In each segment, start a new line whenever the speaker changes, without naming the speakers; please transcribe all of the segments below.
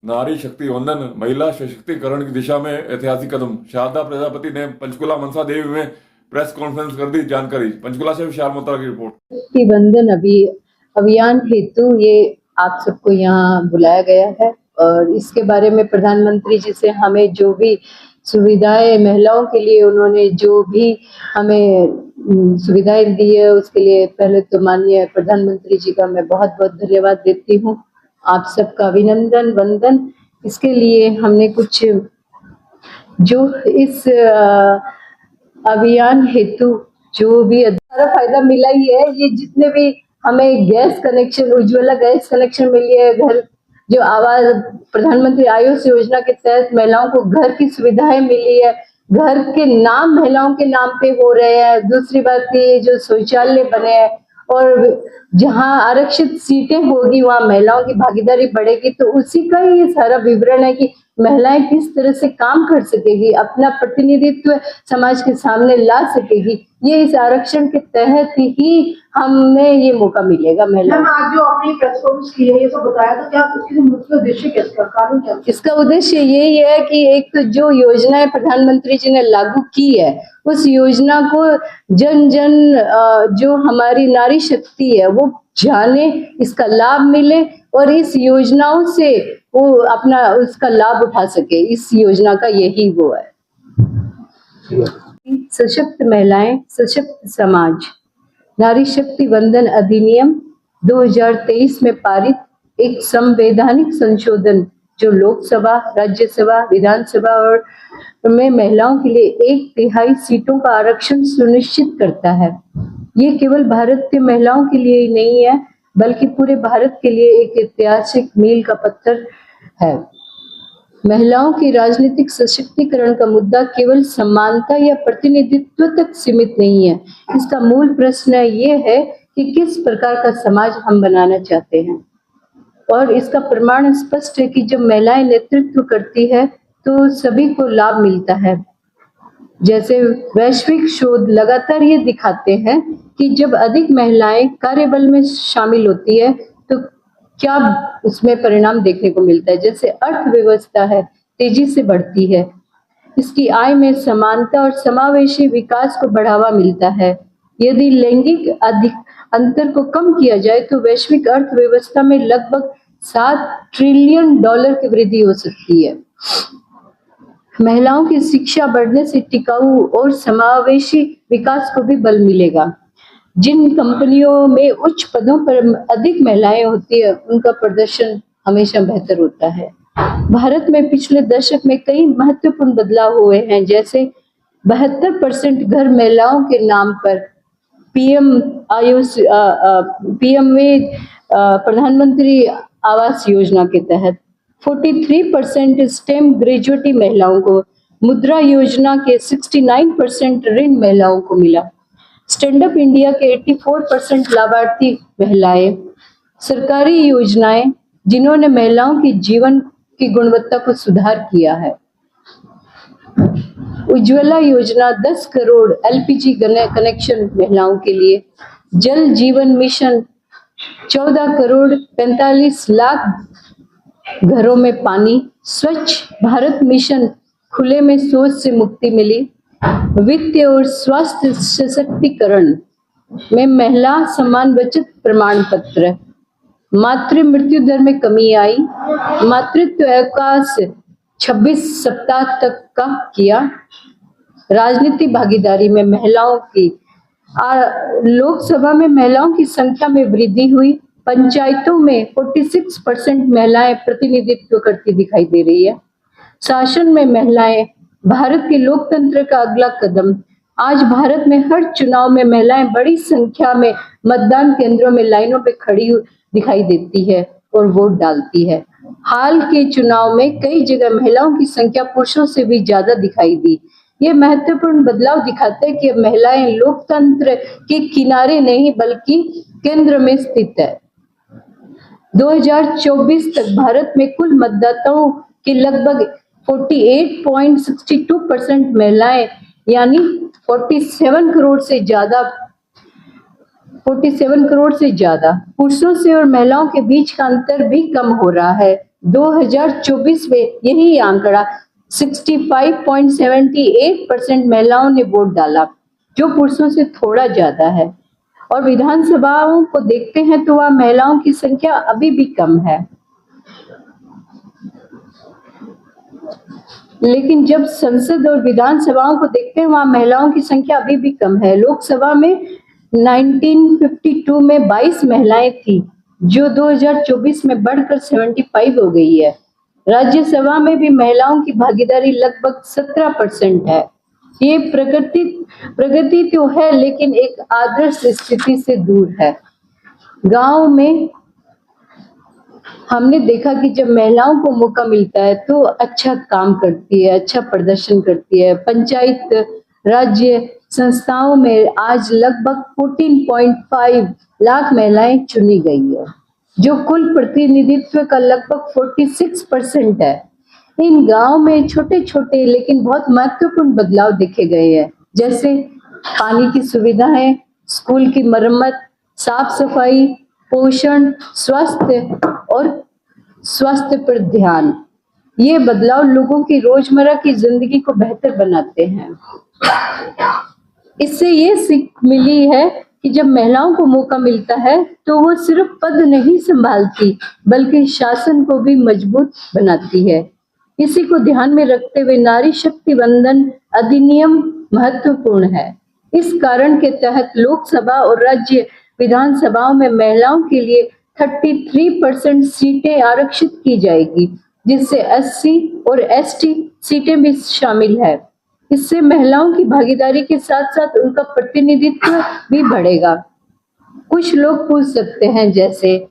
नारी शक्ति वंदन महिला सशक्तिकरण की दिशा में ऐतिहासिक कदम। शारदा प्रजापति ने पंचकुला मनसा देवी में प्रेस कॉन्फ्रेंस कर दी जानकारी। पंचकुला से विशाल मोत्रा की रिपोर्ट।
शक्ति वंदन अभियान हेतु ये आप सबको यहाँ बुलाया गया है और इसके बारे में प्रधानमंत्री जी से हमें जो भी सुविधाएं महिलाओं के लिए उन्होंने जो भी हमें सुविधाएं दी है उसके लिए पहले तो माननीय प्रधानमंत्री जी का मैं बहुत बहुत धन्यवाद देती हूँ। आप सबका अभिनंदन वंदन। इसके लिए हमने कुछ जो इस अभियान हेतु जो भी सारा फायदा मिला ही है। ये जितने भी हमें gas connection, Ujjwala gas connection मिली है, घर जो आवास प्रधानमंत्री आवास योजना के तहत महिलाओं को घर की सुविधाएं मिली है, घर के नाम महिलाओं के नाम पे हो रहे हैं। दूसरी बात ये जो शौचालय बने हैं और जहां आरक्षित सीटें होगी वहां महिलाओं की भागीदारी बढ़ेगी। तो उसी का ये सारा विवरण है कि महिलाएं किस तरह से काम कर सकेगी, अपना प्रतिनिधित्व समाज के सामने ला सकेगी। ये इस आरक्षण के तहत ही हमें ये मौका मिलेगा। महिला
आज जो आपने प्रेस कॉन्फ्रेंस की है ये सब बताया, तो क्या इसके मुख्य उद्देश्य क्या इसका कारण क्या?
इसका उद्देश्य यही है कि एक तो जो योजनाएं प्रधानमंत्री जी ने लागू की है उस योजना को जन जन जो हमारी नारी शक्ति है वो जाने, इसका लाभ मिले और इस योजनाओं से वो अपना उसका लाभ उठा सके। इस योजना का यही वो है। सशक्त महिलाएं सशक्त समाज नारी शक्ति वंदन अधिनियम 2023 में पारित एक संवैधानिक संशोधन जो लोकसभा, राज्यसभा, विधानसभा और में महिलाओं के लिए 1/3 सीटों का आरक्षण सुनिश्चित करता है। ये केवल भारत के महिलाओं के लिए ही नहीं है बल्कि पूरे भारत के लिए एक ऐतिहासिक मील का पत्थर है। महिलाओं की राजनीतिक सशक्तिकरण का मुद्दा केवल समानता या प्रतिनिधित्व तक सीमित नहीं है। इसका मूल प्रश्न ये है कि किस प्रकार का समाज हम बनाना चाहते हैं और इसका प्रमाण स्पष्ट है कि जब महिलाएं नेतृत्व करती है तो सभी को लाभ मिलता है। जैसे वैश्विक शोध लगातार ये दिखाते हैं कि जब अधिक महिलाएं कार्यबल में शामिल होती है तो क्या उसमें परिणाम देखने को मिलता है। जैसे अर्थव्यवस्था है तेजी से बढ़ती है, इसकी आय में समानता और समावेशी विकास को बढ़ावा मिलता है। यदि लैंगिक अंतर को कम किया जाए तो वैश्विक अर्थव्यवस्था में लगभग $7 ट्रिलियन की वृद्धि हो सकती है। महिलाओं की शिक्षा बढ़ने से टिकाऊ और समावेशी विकास को भी बल मिलेगा। जिन कंपनियों में उच्च पदों पर अधिक महिलाएं होती है उनका प्रदर्शन हमेशा बेहतर होता है। भारत में पिछले दशक में कई महत्वपूर्ण बदलाव हुए हैं। जैसे 72% घर महिलाओं के नाम पर प्रधानमंत्री आवास योजना के तहत 43% स्टेम ग्रेजुएटी महिलाओं को, मुद्रा योजना के 69% ऋण महिलाओं को मिला। स्टैंड अप इंडिया के 84% लाभार्थी महिलाएं। सरकारी योजनाएं जिन्होंने महिलाओं की जीवन की गुणवत्ता को सुधार किया है। उज्ज्वला योजना 10 करोड़ LPG कनेक्शन महिलाओं के लिए। जल जीवन मिशन 14 करोड़ 45 लाख घरों में पानी। स्वच्छ भारत मिशन खुले में शौच से मुक्ति मिली। वित्त और स्वास्थ्य सशक्तिकरण में महिला समान बचत प्रमाण पत्र। मातृ मृत्यु दर में कमी आई। मातृत्व अवकाश 26 सप्ताह तक का किया। राजनीतिक भागीदारी में महिलाओं की लोकसभा में महिलाओं की संख्या में वृद्धि हुई। पंचायतों में 46% महिलाएं प्रतिनिधित्व करती दिखाई दे रही है। शासन में महिलाएं भारत के लोकतंत्र का अगला कदम। आज भारत में हर चुनाव में महिलाएं बड़ी संख्या में मतदान केंद्रों में लाइनों पे खड़ी दिखाई देती है और वोट डालती है। हाल के चुनाव में कई जगह महिलाओं की संख्या पुरुषों से भी ज्यादा दिखाई दी। ये महत्वपूर्ण बदलाव दिखाते हैं कि महिलाएं लोकतंत्र के किनारे नहीं बल्कि केंद्र में स्थित है। 2024 तक भारत में कुल मतदाताओं के लगभग 48.62% महिलाएं यानी 47 करोड़ से ज्यादा पुरुषों से और महिलाओं के बीच का अंतर भी कम हो रहा है। 2024 में यही आंकड़ा 65.78% महिलाओं ने वोट डाला, जो पुरुषों से थोड़ा ज्यादा है। और विधानसभाओं को देखते हैं तो वह महिलाओं की संख्या अभी भी कम है। लेकिन जब संसद और विधानसभाओं को देखते हैं वहां महिलाओं की संख्या अभी भी कम है। लोकसभा में 1952 में 22 महिलाएं थी, जो 2024 में बढ़कर 75 हो गई है। राज्यसभा में भी महिलाओं की भागीदारी लगभग 17% है। ये प्रगति तो है, लेकिन एक आदर्श स्थिति से दूर है। गांव में हमने देखा कि जब महिलाओं को मौका मिलता है तो अच्छा काम करती है, अच्छा प्रदर्शन करती है। पंचायत राज्य संस्थाओं में आज लगभग 14.5 लाख महिलाएं चुनी गई है, जो कुल प्रतिनिधित्व का लगभग 46% है। इन गांव में छोटे छोटे लेकिन बहुत महत्वपूर्ण बदलाव देखे गए हैं, जैसे पानी की सुविधाएं, स्कूल की मरम्मत, साफ सफाई, पोषण, स्वास्थ्य पर ध्यान। ये बदलाव लोगों की रोजमर्रा की जिंदगी को बेहतर बनाते हैं। इससे ये सीख मिली है कि जब महिलाओं को मौका मिलता है तो वो सिर्फ पद नहीं संभालती, बल्कि शासन को भी मजबूत बनाती है। इसी को ध्यान में रखते हुए नारी शक्ति वंदन अधिनियम महत्वपूर्ण है। इस कारण के तहत लोकसभा और राज्य विधानसभाओं में महिलाओं के लिए 33% सीटें आरक्षित की जाएगी, जिससे SC और ST सीटें भी शामिल है। इससे महिलाओं की भागीदारी के साथ साथ उनका प्रतिनिधित्व भी बढ़ेगा। कुछ लोग पूछ सकते हैं जैसे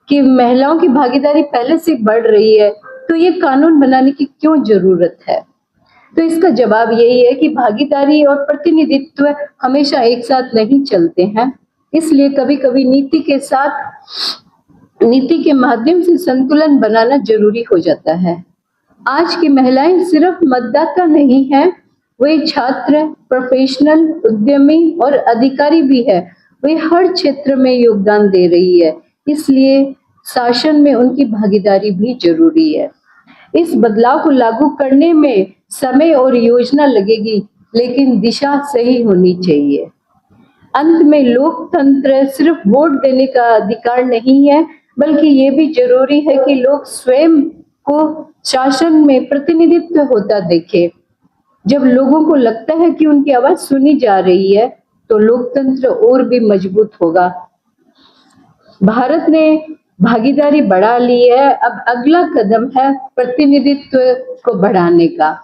कि महिलाओं की भागीदारी पहले से बढ़ रही है, तो ये कानून बनाने की क्यों जरूरत है? तो इसका जवाब यही है कि भागीदारी और प्रतिनिधित्व हमेशा एक साथ नहीं चलते हैं। इसलिए कभी कभी नीति के माध्यम से संतुलन बनाना जरूरी हो जाता है। आज की महिलाएं सिर्फ मतदाता नहीं है, वे छात्र, प्रोफेशनल, उद्यमी और अधिकारी भी है। वे हर क्षेत्र में योगदान दे रही है, इसलिए शासन में उनकी भागीदारी भी जरूरी है। इस बदलाव को लागू करने में समय और योजना लगेगी, लेकिन दिशा सही होनी चाहिए। अंत में लोकतंत्र सिर्फ वोट देने का अधिकार नहीं है, बल्कि ये भी जरूरी है कि लोग स्वयं को शासन में प्रतिनिधित्व होता देखें। जब लोगों को लगता है कि उनकी आवाज सुनी जा रही है, तो लोकतंत्र और भी मजबूत होगा। भारत ने भागीदारी बढ़ा ली है, अब अगला कदम है प्रतिनिधित्व को बढ़ाने का।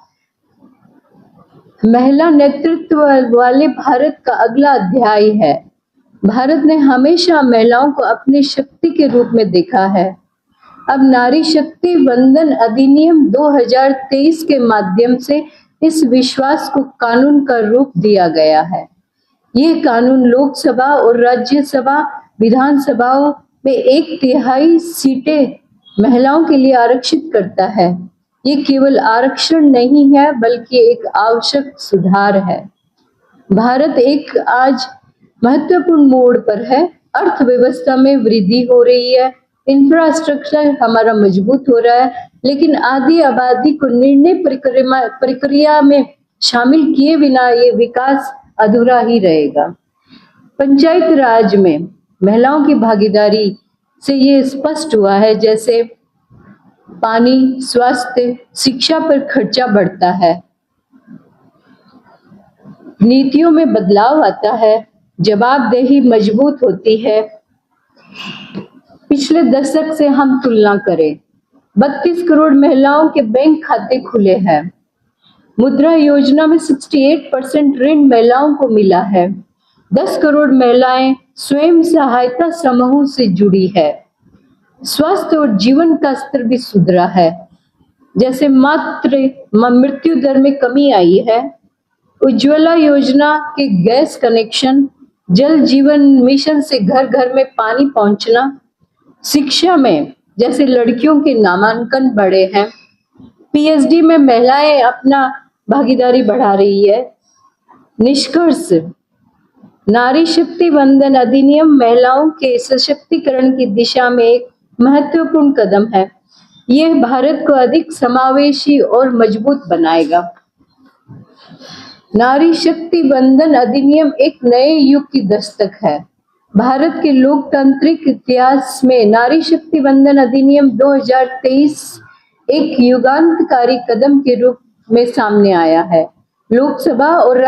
महिला नेतृत्व वाले भारत का अगला अध्याय है। भारत ने हमेशा महिलाओं को अपनी शक्ति के रूप में देखा है। अब नारी शक्ति वंदन अधिनियम 2023 के माध्यम से इस विश्वास को कानून का रूप दिया गया है। ये कानून लोकसभा और राज्यसभा विधानसभाओं में 1/3 सीटें महिलाओं के लिए आरक्षित करता है। ये केवल आरक्षण नहीं है, बल्कि एक आवश्यक सुधार है। भारत एक आज महत्वपूर्ण मोड़ पर है। अर्थव्यवस्था में वृद्धि हो रही है, इंफ्रास्ट्रक्चर हमारा मजबूत हो रहा है, लेकिन आधी आबादी को निर्णय प्रक्रिया में शामिल किए बिना ये विकास अधूरा ही रहेगा। पंचायत राज में महिलाओं की भागीदारी से ये स्पष्ट हुआ है, जैसे पानी, स्वास्थ्य, शिक्षा पर खर्चा बढ़ता है, नीतियों में बदलाव आता है, जवाबदेही मजबूत होती है। पिछले दशक से हम तुलना करें, 32 करोड़ महिलाओं के बैंक खाते खुले हैं। मुद्रा योजना में 68% ऋण महिलाओं को मिला है। 10 करोड़ महिलाएं स्वयं सहायता समूहों से जुड़ी है। स्वास्थ्य और जीवन का स्तर भी सुधरा है, जैसे मृत्यु दर में कमी आई है। उज्ज्वला योजना के गैस कनेक्शन, जल जीवन मिशन से घर घर में पानी पहुंचना, शिक्षा में जैसे लड़कियों के नामांकन बढ़े हैं। PhD में महिलाएं अपना भागीदारी बढ़ा रही है। निष्कर्ष, नारी शक्ति वंदन अधिनियम महिलाओं के सशक्तिकरण की दिशा में एक महत्वपूर्ण कदम है। यह भारत को अधिक समावेशी और मजबूत बनाएगा। नारी शक्ति वंदन अधिनियम एक नए युग की दस्तक है। भारत के लोकतांत्रिक इतिहास में नारी शक्ति वंदन अधिनियम 2023 एक युगांतकारी कदम के रूप में सामने आया है। लोकसभा और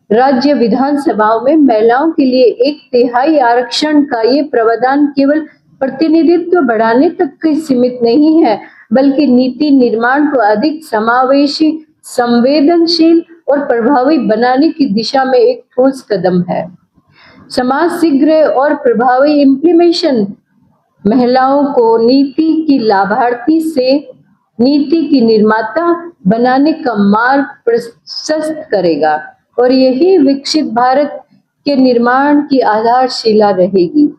राज्य विधानसभाओं में महिलाओं के लिए 1/3 आरक्षण का ये प्रावधान केवल प्रतिनिधित्व बढ़ाने तक ही सीमित नहीं है, बल्कि नीति निर्माण को अधिक समावेशी, संवेदनशील और प्रभावी बनाने की दिशा में एक ठोस कदम है। समाज शीघ्र और प्रभावी इम्प्लीमेशन महिलाओं को नीति की लाभार्थी से नीति की निर्माता बनाने का मार्ग प्रशस्त करेगा और यही विकसित भारत के निर्माण की आधारशिला रहेगी।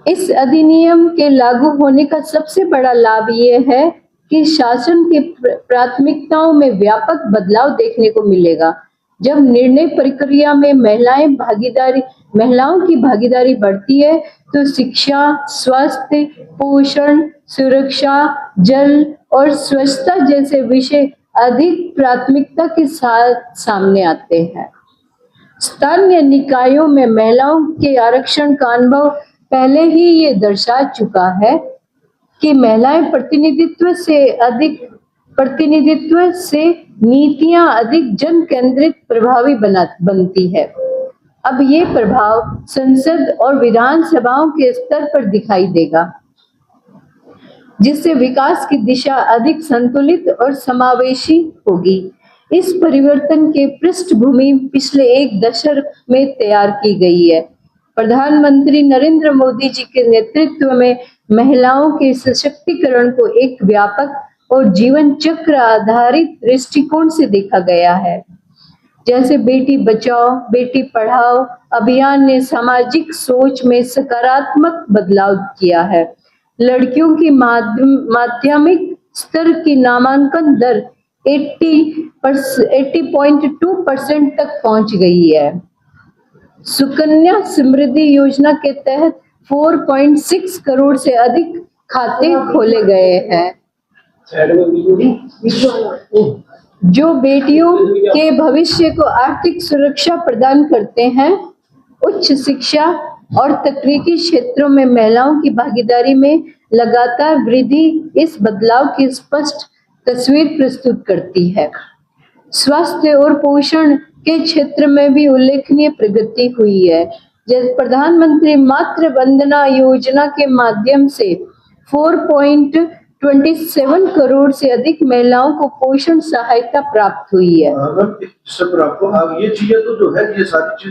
इस अधिनियम के लागू होने का सबसे बड़ा लाभ ये है कि शासन की प्राथमिकताओं में व्यापक बदलाव देखने को मिलेगा। जब निर्णय प्रक्रिया में महिलाओं की भागीदारी बढ़ती है तो शिक्षा, स्वास्थ्य, पोषण, सुरक्षा, जल और स्वच्छता जैसे विषय अधिक प्राथमिकता के साथ सामने आते हैं। स्थानीय निकायों में महिलाओं के आरक्षण का अनुभव पहले ही ये दर्शा चुका है कि महिलाएं प्रतिनिधित्व से नीतियां अधिक जन केंद्रित प्रभावी बनती है। अब ये प्रभाव संसद और विधानसभाओं के स्तर पर दिखाई देगा, जिससे विकास की दिशा अधिक संतुलित और समावेशी होगी। इस परिवर्तन के पृष्ठभूमि पिछले एक दशक में तैयार की गई है। प्रधानमंत्री नरेंद्र मोदी जी के नेतृत्व में महिलाओं के सशक्तिकरण को एक व्यापक और जीवन चक्र आधारित दृष्टिकोण से देखा गया है। जैसे बेटी बचाओ बेटी पढ़ाओ अभियान ने सामाजिक सोच में सकारात्मक बदलाव किया है। लड़कियों की माध्यमिक स्तर की नामांकन दर 80.2% तक पहुंच गई है। सुकन्या समृद्धि योजना के तहत 4.6 करोड़ से अधिक खाते खोले गए हैं, जो बेटियों के भविष्य को आर्थिक सुरक्षा प्रदान करते हैं। उच्च शिक्षा और तकनीकी क्षेत्रों में महिलाओं की भागीदारी में लगातार वृद्धि इस बदलाव की स्पष्ट तस्वीर प्रस्तुत करती है। स्वास्थ्य और पोषण के क्षेत्र में भी उल्लेखनीय प्रगति हुई है। जैसे प्रधानमंत्री मातृ वंदना योजना के माध्यम से 4.27 करोड़ से अधिक महिलाओं को पोषण सहायता प्राप्त हुई है।
अगर सब आपको ये चीजें तो जो है ये सारी चीजों